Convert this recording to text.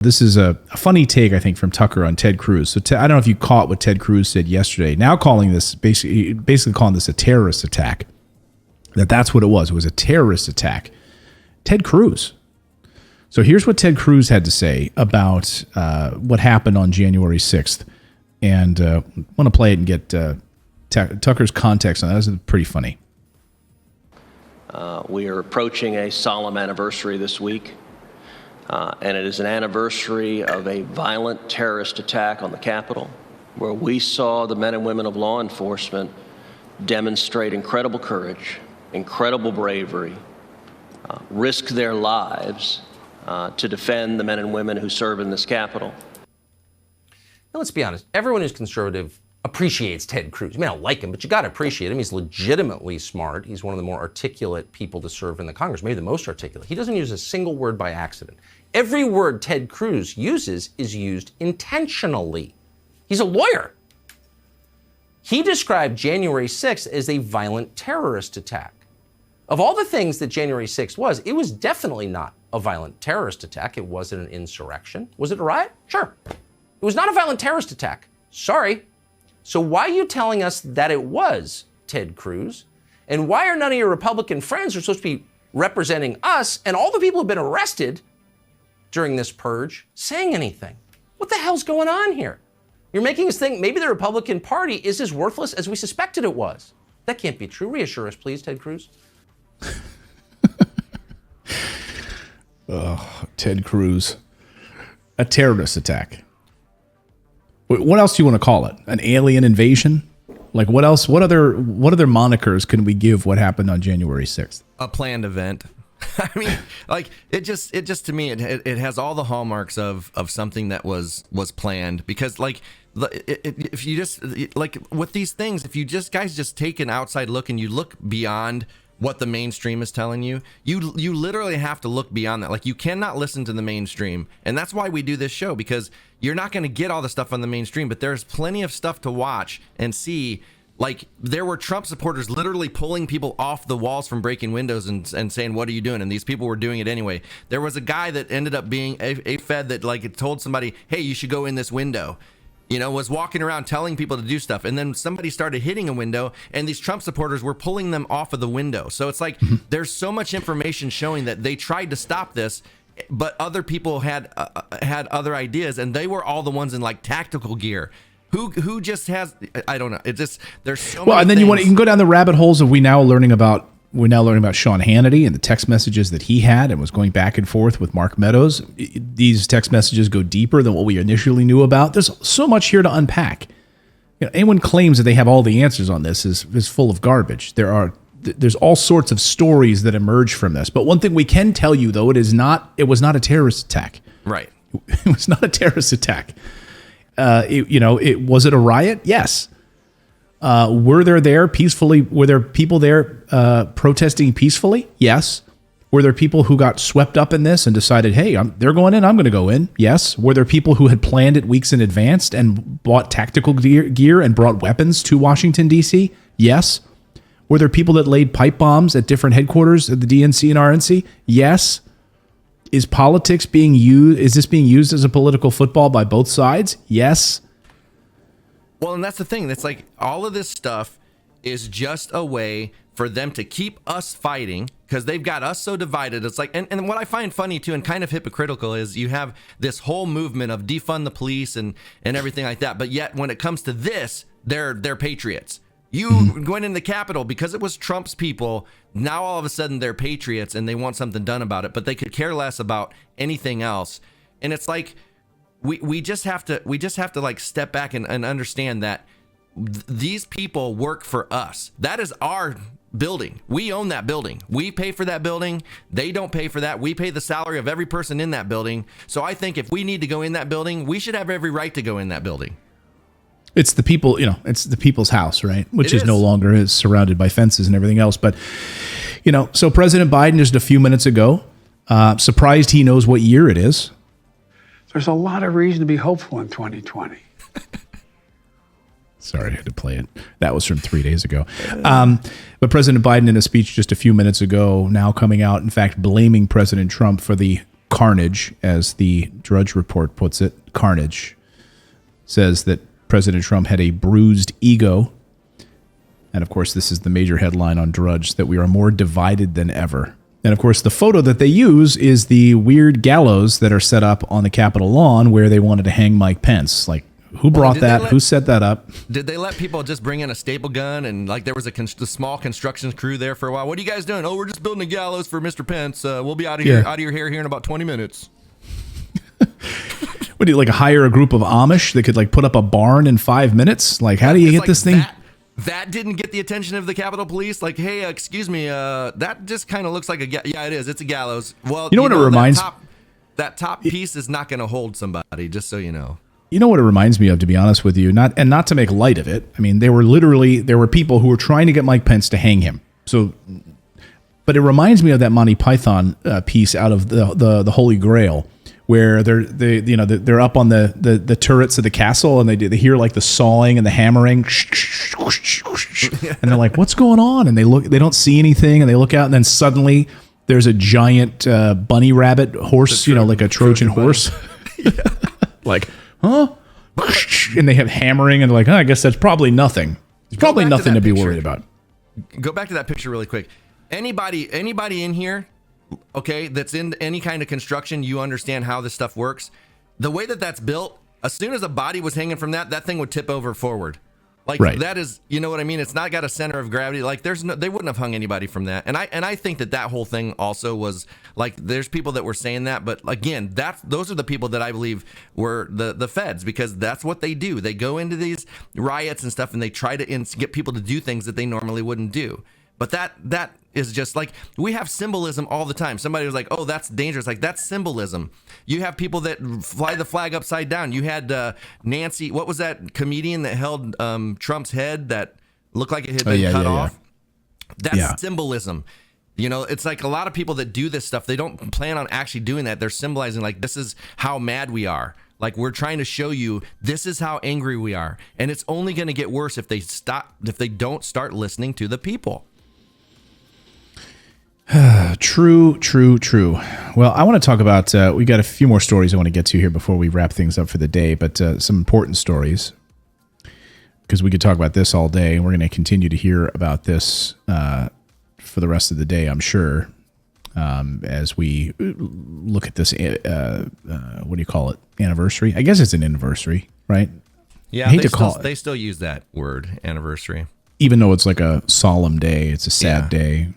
This is a funny take, I think, from Tucker on Ted Cruz. So I don't know if you caught what Ted Cruz said yesterday. Now calling this basically calling this a terrorist attack. That's what it was. It was a terrorist attack. Ted Cruz. So here's what Ted Cruz had to say about what happened on January 6th. And I want to play it and get Tucker's context on that. This is pretty funny. We are approaching a solemn anniversary this week. And it is an anniversary of a violent terrorist attack on the Capitol, where we saw the men and women of law enforcement demonstrate incredible courage, incredible bravery, risk their lives to defend the men and women who serve in this Capitol. Now, let's be honest. Everyone who's conservative appreciates Ted Cruz. You may not like him, but you got to appreciate him. He's legitimately smart. He's one of the more articulate people to serve in the Congress, maybe the most articulate. He doesn't use a single word by accident. Every word Ted Cruz uses is used intentionally. He's a lawyer. He described January 6th as a violent terrorist attack. Of all the things that January 6th was, it was definitely not a violent terrorist attack. It wasn't an insurrection. Was it a riot? Sure. It was not a violent terrorist attack. Sorry. So why are you telling us that it was, Ted Cruz? And why are none of your Republican friends who are supposed to be representing us and all the people who've been arrested during this purge saying anything? What the hell's going on here? You're making us think maybe the Republican Party is as worthless as we suspected it was. That can't be true. Reassure us, please, Ted Cruz. Oh, Ted Cruz. A terrorist attack. What else do you want to call it? An alien invasion? Like what else? What other monikers can we give what happened on January 6th? A planned event. I mean, like it just to me it has all the hallmarks of something that was planned, because like if you just like with these things, if you guys just take an outside look and you look beyond what the mainstream is telling you, you literally have to look beyond that. Like you cannot listen to the mainstream, and that's why we do this show, because you're not going to get all the stuff on the mainstream, but there's plenty of stuff to watch and see. Like there were Trump supporters literally pulling people off the walls from breaking windows and saying, what are you doing? And these people were doing it anyway. There was a guy that ended up being a Fed that like told somebody, hey, you should go in this window. You know, was walking around telling people to do stuff. And then somebody started hitting a window and these Trump supporters were pulling them off of the window. So it's like there's so much information showing that they tried to stop this, but other people had other ideas, and they were all the ones in like tactical gear. Who just has, I don't know. It just, there's so many and then things. you can go down the rabbit holes of we're now learning about Sean Hannity and the text messages that he had and was going back and forth with Mark Meadows. These text messages go deeper than what we initially knew about. There's so much here to unpack. You know, anyone claims that they have all the answers on this is full of garbage. There's all sorts of stories that emerge from this. But one thing we can tell you, though, it was not a terrorist attack. Right. It was not a terrorist attack. Was it a riot? Yes. Were there people there protesting peacefully? Yes. Were there people who got swept up in this and decided, hey, they're going in, I'm going to go in? Yes. Were there people who had planned it weeks in advance and bought tactical gear and brought weapons to Washington, D.C.? Yes. Were there people that laid pipe bombs at different headquarters at the DNC and RNC? Yes. Is politics being used? Is this being used as a political football by both sides? Yes. Well, and that's the thing. That's like all of this stuff is just a way for them to keep us fighting, because they've got us so divided. It's like, and what I find funny too, and kind of hypocritical, is you have this whole movement of defund the police and everything like that. But yet when it comes to this, they're patriots. You going in the Capitol because it was Trump's people. Now all of a sudden they're patriots and they want something done about it, but they could care less about anything else. And it's like we just have to like step back and understand that these people work for us. That is our building. We own that building. We pay for that building. They don't pay for that. We pay the salary of every person in that building. So I think if we need to go in that building, we should have every right to go in that building. It's the people, it's the people's house, right? Which is no longer surrounded by fences and everything else. But, so President Biden just a few minutes ago, surprised he knows what year it is. There's a lot of reason to be hopeful in 2020. Sorry, I had to play it. That was from 3 days ago. But President Biden, in a speech just a few minutes ago, now coming out, in fact, blaming President Trump for the carnage, as the Drudge Report puts it. Carnage says that President Trump had a bruised ego. And of course, this is the major headline on Drudge, that we are more divided than ever. And of course, the photo that they use is the weird gallows that are set up on the Capitol lawn where they wanted to hang Mike Pence. Like, who brought that? Who set that up? Did they let people just bring in a staple gun and like there was a small construction crew there for a while? What are you guys doing? Oh, we're just building a gallows for Mr. Pence. We'll be out of here, out of your hair here in about 20 minutes. Would you like hire a group of Amish that could like put up a barn in 5 minutes? Like, how do you get this thing? That didn't get the attention of the Capitol Police. Like, hey, excuse me, that just kind of looks like yeah, it is. It's a gallows. Well, you know what it reminds? That top piece is not going to hold somebody. Just so you know. You know what it reminds me of, to be honest with you, not to make light of it. I mean, there were people who were trying to get Mike Pence to hang him. So, but it reminds me of that Monty Python piece out of the Holy Grail, where they're up on the turrets of the castle and they hear like the sawing and the hammering, and they're like, "What's going on?" And they don't see anything, and they look out, and then suddenly there's a giant bunny rabbit horse, like a Trojan horse, like, huh? And they have hammering, and like, I guess that's probably nothing. It's probably nothing to be worried about. Go back to that picture really quick. Anybody in here, okay, that's in any kind of construction, you understand how this stuff works. The way that that's built, as soon as a body was hanging from that thing would tip over forward. Like, right. That is, you know what I mean? It's not got a center of gravity. Like, they wouldn't have hung anybody from that. And I think that whole thing also was like, there's people that were saying that, but again, those are the people that I believe were the feds, because that's what they do. They go into these riots and stuff and they try to get people to do things that they normally wouldn't do. But that is just like, we have symbolism all the time. Somebody was like, oh, that's dangerous. Like, that's symbolism. You have people that fly the flag upside down. You had Nancy, what was that comedian that held Trump's head that looked like it had been cut off? That's symbolism. It's like a lot of people that do this stuff, they don't plan on actually doing that. They're symbolizing, like, this is how mad we are. Like, we're trying to show you this is how angry we are. And it's only going to get worse if they don't start listening to the people. True. Well, I want to talk about, we got a few more stories I want to get to here before we wrap things up for the day, but some important stories, because we could talk about this all day, and we're going to continue to hear about this for the rest of the day, I'm sure, as we look at this, what do you call it, anniversary? I guess it's an anniversary, right? Yeah, I hate they still use that word, anniversary. Even though it's like a solemn day, it's a sad day,